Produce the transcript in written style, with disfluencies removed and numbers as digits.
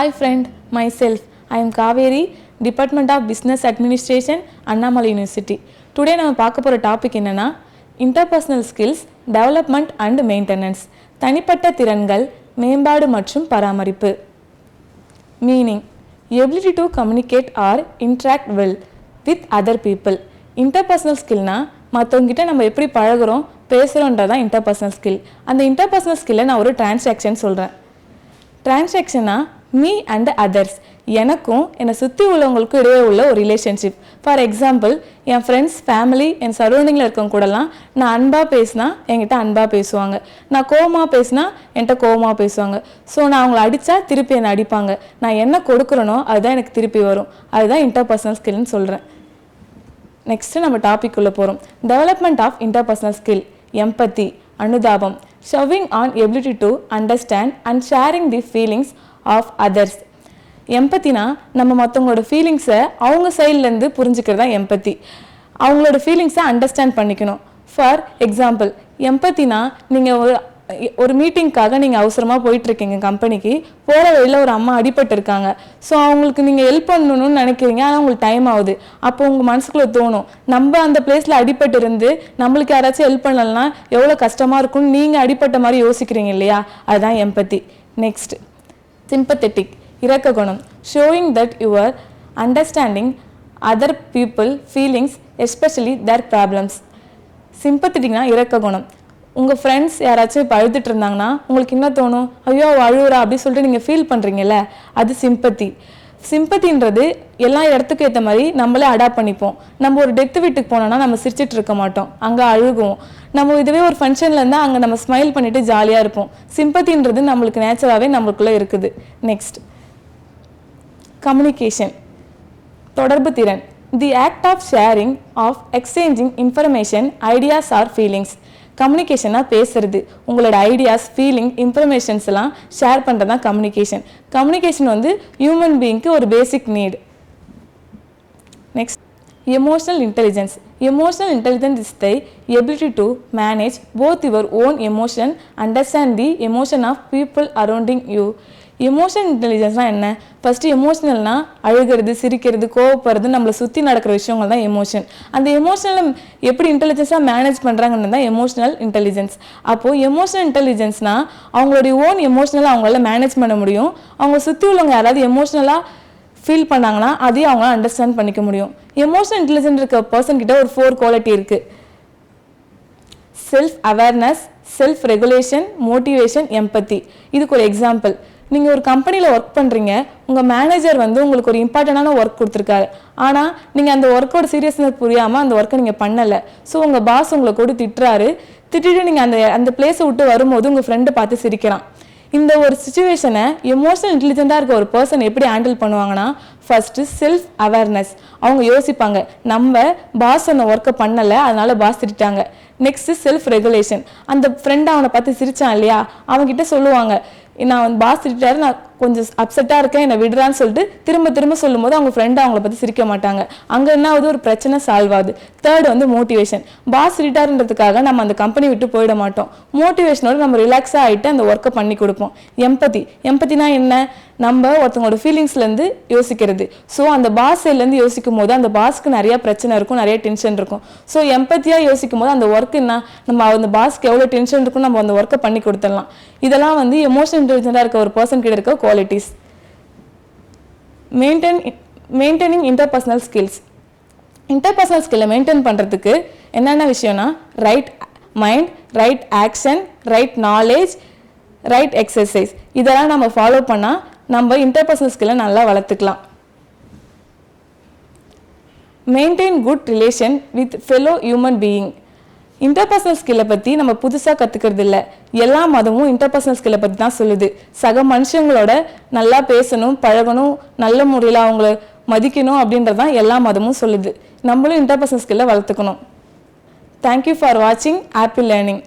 Hi friend, myself. I am KAVERI, Department of Business Administration, ANNAMALAI University. Today நம்ம பார்க்க போற topic என்னன்னா interpersonal skills, development and maintenance. தனிப்பட்ட திறன்கள், மேம்பாடு மற்றும் பராமரிப்பு. Meaning, ability to communicate or interact well with other people. Interpersonal skillனா மற்றவங்கிட்ட நம்ம எப்படி பழகுறோம் பேசுகிறோன்றதான் இன்டர்பர்சனல் ஸ்கில். அந்த இன்டர்பர்சனல் ஸ்கில்லை நான் ஒரு டிரான்சாக்ஷன் சொல்கிறேன். டிரான்சாக்ஷனா மீ அண்ட் அதர்ஸ், எனக்கும் என்னை சுற்றி உள்ளவங்களுக்கும் இடையே உள்ள ஒரு ரிலேஷன்ஷிப். ஃபார் எக்ஸாம்பிள், என் ஃப்ரெண்ட்ஸ், ஃபேமிலி, என் சரௌண்டிங்கில் இருக்கவங்க கூடலாம் நான் அன்பாக பேசினா என்கிட்ட அன்பாக பேசுவாங்க, நான் கோவமாக பேசினா என்கிட்ட கோவமாக பேசுவாங்க. ஸோ நான் அவங்கள அடித்தா திருப்பி என்னை அடிப்பாங்க. நான் என்ன கொடுக்குறேனோ அதுதான் எனக்கு திருப்பி வரும். அதுதான் இன்டர்பர்சனல் ஸ்கில்னு சொல்கிறேன். நெக்ஸ்ட்டு நம்ம டாபிக் உள்ள போகிறோம். Development of interpersonal skill. Empathy, அனுதாபம், showing an ability to understand and sharing the feelings of others. எம்பத்தினா நம்ம மற்றவங்களோட ஃபீலிங்ஸை அவங்க சைட்லேருந்து புரிஞ்சுக்கிறது தான் எம்பத்தி. அவங்களோட ஃபீலிங்ஸை அண்டர்ஸ்டாண்ட் பண்ணிக்கணும். ஃபார் எக்ஸாம்பிள், எம்பத்தினா நீங்கள் ஒரு மீட்டிங்க்காக நீங்கள் அவசரமாக போயிட்டுருக்கீங்க கம்பெனிக்கு. போகிற வழியில் ஒரு அம்மா அடிபட்டு இருக்காங்க. ஸோ அவங்களுக்கு நீங்கள் ஹெல்ப் பண்ணணும்னு நினைக்கிறீங்க, ஆனால் உங்களுக்கு டைம் ஆகுது. அப்போ உங்கள் மனசுக்குள்ளே தோணும், நம்ம அந்த பிளேஸில் அடிபட்டு இருந்து நம்மளுக்கு யாராச்சும் ஹெல்ப் பண்ணலன்னா எவ்வளோ கஷ்டமாக இருக்கும்னு நீங்கள் அடிபட்ட மாதிரி யோசிக்கிறீங்க இல்லையா? அதுதான் எம்பத்தி. நெக்ஸ்ட், சிம்பத்தெட்டிக், இரக்க குணம், showing that your understanding other people feelings especially their problems. சிம்பத்தெட்டிக்னா இரக்க குணம். உங்கள் ஃப்ரெண்ட்ஸ் யாராச்சும் இப்போ அழுதுட்டு இருந்தாங்கன்னா உங்களுக்கு என்ன தோணும்? ஐயோ அழுவுறா அப்படி சொல்லிட்டு நீங்கள் ஃபீல் பண்ணுறீங்கல்ல, அது சிம்பத்தி. சிம்பத்தின்றது எல்லா இடத்துக்கும் ஏற்ற மாதிரி நம்மளே அடாப்ட் பண்ணிப்போம். நம்ம ஒரு டெத் வீட்டுக்கு போனோம்னா நம்ம சிரிச்சிட்டு இருக்க மாட்டோம், அங்கே அழுகுவோம். நம்ம இதுவே ஒரு ஃபங்க்ஷனில் இருந்தால் அங்கே நம்ம ஸ்மைல் பண்ணிவிட்டு ஜாலியாக இருப்போம். சிம்பத்தின்றது நம்மளுக்கு நேச்சுரலாகவே நம்மளுக்குள்ளே இருக்குது. நெக்ஸ்ட், கம்யூனிகேஷன், தொடர்பு திறன். The act of sharing of exchanging information, ideas or feelings. கம்யூனிகேஷனாக பேசுறது, உங்களோட ஐடியாஸ், ஃபீலிங், இன்ஃபர்மேஷன்ஸ் எல்லாம் ஷேர் பண்ணுறது தான் கம்யூனிகேஷன். கம்யூனிகேஷன் வந்து ஹியூமன் பீயிங்க்கு ஒரு basic need. Next, emotional intelligence. Emotional intelligence is the ability to manage both your own emotion, understand the emotion of people arounding you. Emotional இன்டெலிஜென்ஸ்னால் என்ன? First எமோஷனல்னால் அழுகிறது, சிரிக்கிறது, கோவப்படுறது, நம்மளை சுற்றி நடக்கிற விஷயங்கள் தான் எமோஷன். அந்த எமோஷனலை எப்படி இன்டெலிஜென்ஸாக மேனேஜ் பண்ணுறாங்கன்னு தான் எமோஷனல் இன்டெலிஜென்ஸ். அப்போது எமோஷனல் இன்டெலிஜென்ஸ்னால் அவங்களுடைய ஓன் எமோஷனலை அவங்களால மேனேஜ் பண்ண முடியும். அவங்க சுற்றி உள்ளவங்க யாராவது எமோஷனலாக ஃபீல் பண்ணாங்கன்னா அதையும் அவங்க அண்டர்ஸ்டாண்ட் பண்ணிக்க முடியும். எமோஷனல் இன்டெலிஜென்ட் இருக்க பர்சன் கிட்ட ஒரு 4 குவாலிட்டி இருக்குது. Self awareness, self regulation, motivation, empathy. இதுக்கு ஒரு எக்ஸாம்பிள், நீங்கள் ஒரு கம்பெனியில் ஒர்க் பண்ணுறீங்க, உங்கள் மேனேஜர் வந்து உங்களுக்கு ஒரு இம்பார்ட்டண்டான ஒர்க் கொடுத்துருக்காரு. ஆனால் நீங்கள் அந்த ஒர்க்கோட சீரியஸ்னஸ் புரியாமல் அந்த ஒர்க்கை நீங்கள் பண்ணலை. ஸோ உங்கள் பாஸ் உங்களை கூட திட்டுறாரு. திட்டிட்டு நீங்கள் அந்த பிளேஸை விட்டு வரும்போது உங்கள் ஃப்ரெண்டு பார்த்து சிரிக்கிறான். இந்த ஒரு சுச்சுவேஷனை எமோஷனல் இன்டெலிஜென்ட்டாக இருக்க ஒரு பர்சன் எப்படி ஹேண்டில் பண்ணுவாங்கன்னா, ஃபர்ஸ்ட்டு செல்ஃப் அவேர்னஸ். அவங்க யோசிப்பாங்க, நம்ம பாஸ் அந்த ஒர்க்கை பண்ணலை, அதனால பாஸ் திட்டாங்க. Next self regulation. அந்த ஃப்ரெண்ட் அவனை பார்த்து சிரிச்சான் இல்லையா, அவங்ககிட்ட சொல்லுவாங்க, நான் பாஸ் திட்டாரு, நான் கொஞ்சம் அப்செட்டாக இருக்கேன், என்னை விடுறான்னு சொல்லிட்டு திரும்ப திரும்ப சொல்லும் போது அவங்க ஃப்ரெண்டு அவங்கள பற்றி சிரிக்க மாட்டாங்க. அங்கே என்ன ஆகுது, ஒரு பிரச்சனை சால்வ் ஆகுது. தேர்ட் வந்து மோட்டிவேஷன். பாஸ் திட்டாருன்றதுக்காக நம்ம அந்த கம்பெனி விட்டு போயிட மாட்டோம். மோட்டிவேஷனோட நம்ம ரிலாக்ஸாக ஆகிட்டு அந்த ஒர்க்கை பண்ணி கொடுப்போம். எம்பத்தி. எம்பத்தினா என்ன? நம்ம ஒருத்தவங்களோட ஃபீலிங்ஸ்லேருந்து யோசிக்கிறது. ஸோ அந்த பாஸ் சைட்லேருந்து யோசிக்கும் போது அந்த பாஸ்க்கு நிறையா பிரச்சனை இருக்கும், நிறைய டென்ஷன் இருக்கும். ஸோ எம்பத்தியாக யோசிக்கும் போது அந்த ஒர்க் என்ன, நம்ம அந்த பாஸ்க்கு எவ்வளோ டென்ஷன் இருக்கும், நம்ம அந்த ஒர்க்கை பண்ணி கொடுத்துடலாம். இதெல்லாம் வந்து எமோஷனல் இன்டெலிஜென்ட்டாக இருக்க ஒரு பர்சன் கிட்ட இருக்க qualities. Maintaining interpersonal skills. Interpersonal ஸ்கில்லை மெயின்டைன் பண்ணுறதுக்கு என்னென்ன விஷயம்னா, right mind, right action, right knowledge, right exercise. இதெல்லாம் நம்ம ஃபாலோ பண்ணால் நம்ம இன்டர்பர்சனல் ஸ்கில்லை நல்லா வளர்த்துக்கலாம். Maintain good relation with fellow human being. Interpersonal ஸ்கில்லை பற்றி நம்ம புதுசாக கற்றுக்கிறது இல்லை. எல்லா மதமும் இன்டர்பர்சனல் ஸ்கில்லை பற்றி தான் சொல்லுது. சக மனுஷங்களோட நல்லா பேசணும், பழகணும், நல்ல முறையில் அவங்கள மதிக்கணும் அப்படின்றது தான் எல்லா மதமும் சொல்லுது. நம்மளும் இன்டர்பர்சனல் ஸ்கில்லை வளர்த்துக்கணும். தேங்க்யூ ஃபார் வாட்சிங். Happy learning.